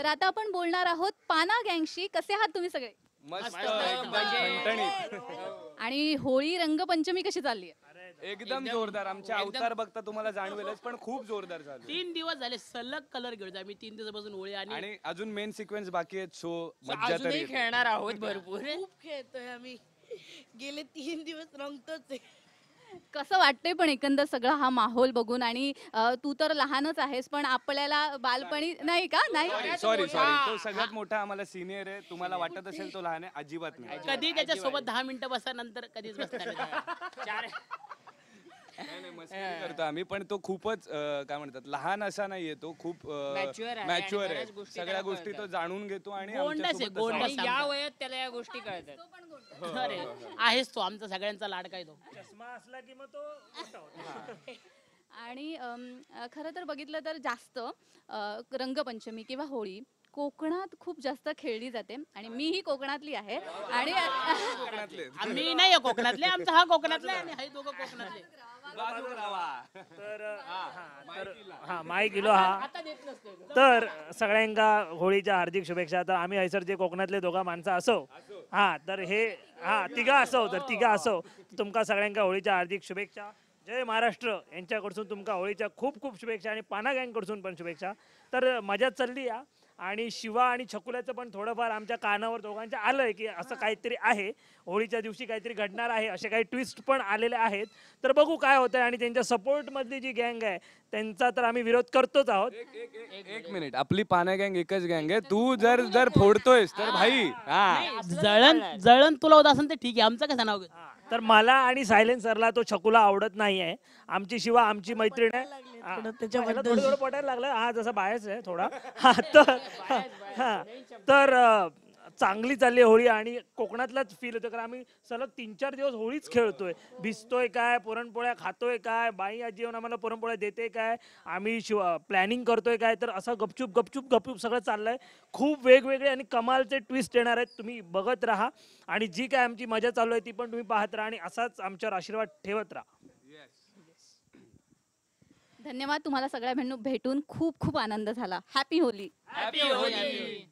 तर आता आपण बोलणार आहोत पाना गँगशी. कसे आहात तुम्ही सगळे? मस्त एकदम ठणठणीत. आणि होळी रंगपंचमी कशी चालली आहे? एकदम जोरदार. आमचे अवतार बघता तुम्हाला जाणवेलच, पण खूप जोरदार चालू आहे. 3 दिवस झाले सलग कलर घेऊन आम्ही 3 दिवसापासून होळी आणि अजून मेन सिक्वेन्स बाकी आहेत. सो मज्जा तर अजूनही येते. खेळणार आहोत भरपूर. खूप खेळतोय आम्ही. गेले 3 दिवस रंगतोच आहे. कसं वाटतंय पण एकंदर सगळा हा माहोल बघून? आणि तू तर लहानच आहेस, पण आपल्याला बालपणी नाही का? नाही सॉरी तो सगळ्यात मोठा आम्हाला सिनियर आहे. तुम्हाला वाटत असेल तो लहान आहे, अजिबात नाही. कधी त्याच्या सोबत 10 मिनिटं बसा नंतर कधीच बसणार नाही. नाही, मस्ती करतो आम्ही, पण तो खूपच काय म्हणतात लहान असा नाहीये. तो खूप Mature आहे मॅच्युअर आणि आहे. बऱ्याच गोष्टी सगळ्या त्याला गोष्टी तो कळतात. जाणून घेतो आणि गोंडस आहे, आमच्यासोबत गोंडस. तसा आणि या वयात त्याला या गोष्टी कळतात. अरे आहेस तो आमचा सगळ्यांचा लाडका आहे तो. चष्मा असला की मग तो मोठा होतो. आणि खरं तर बघितलं तर जास्त रंगपंचमी किंवा होळी कोकणात खूप जास्त खेळली जाते. आणि मीही कोकणातली आहे. आणि कोकणातले. आम्ही नाही आहे कोकणातले, आमचा हा कोकणातला आहे आणि हे दोघं कोकणातले. हा माय किलो हा. आता देत नसतोय. तर सगळ्यांका होळीच्या हार्दिक शुभेच्छा. तर आम्ही हैसर जे कोकणातले दोघा माणसं असो, हा तर हे हा तिघा असो, तर तिघा असो, तुमका सगळ्यांका होळीच्या हार्दिक शुभेच्छा. जय महाराष्ट्र यांच्याकडसून तुमका होळीच्या खूप खूप शुभेच्छा आणि पाना गँगकडसून पण शुभेच्छा. तर मजा चालली या. आणि शिवा आणि छकुल्याचं पण थोडंफार आमच्या कानावर दोघांच्या आलंय की असं काहीतरी आहे, होळीच्या दिवशी काहीतरी घडणार आहे, असे काही ट्विस्ट पण आलेले आहेत. तर बघू काय होतं आहे. आणि त्यांच्या सपोर्टमधली जी गँग आहे त्यांचा तर आम्ही विरोध करतोच आहोत. एक मिनिट, आपली पाना गँग एकच गँग आहे. तू जर फोडतोयस तर भाई हा जळण तुला होत असेल तर ठीक आहे, आमचं कसं नाव घेतो? तर मला आणि सायलेन्सरला तो छकुला आवडत नाही आहे. आमची शिवा आमची मैत्रीण आहे. हा, त्याला थोडं थोडं पटायला लागलं. हा जसा बायच आहे थोडा. तर चांगली चालली होळी आणि कोकणातलाच फील होतं. कारण आम्ही सलग 3-4 दिवस होळीच खेळतोय. भिजतोय काय, पुरणपोळ्या खातोय काय, बाई आजी येऊन आम्हाला पुरणपोळ्या देते काय, आम्ही प्लॅनिंग करतोय काय. तर असं गपचूप गपचूप गपचूप सगळं चाललंय. खूप वेगवेगळे आणि कमालचे ट्विस्ट येणार आहेत. तुम्ही बघत राहा आणि जी काय आमची मजा चालू आहे ती पण तुम्ही पाहत राहा आणि असाच आमच्यावर आशीर्वाद ठेवत राहा. धन्यवाद. तुम्हाला सगळ्या भेटून खूप खूप आनंद झाला. Happy Holy. हॅपी होळी.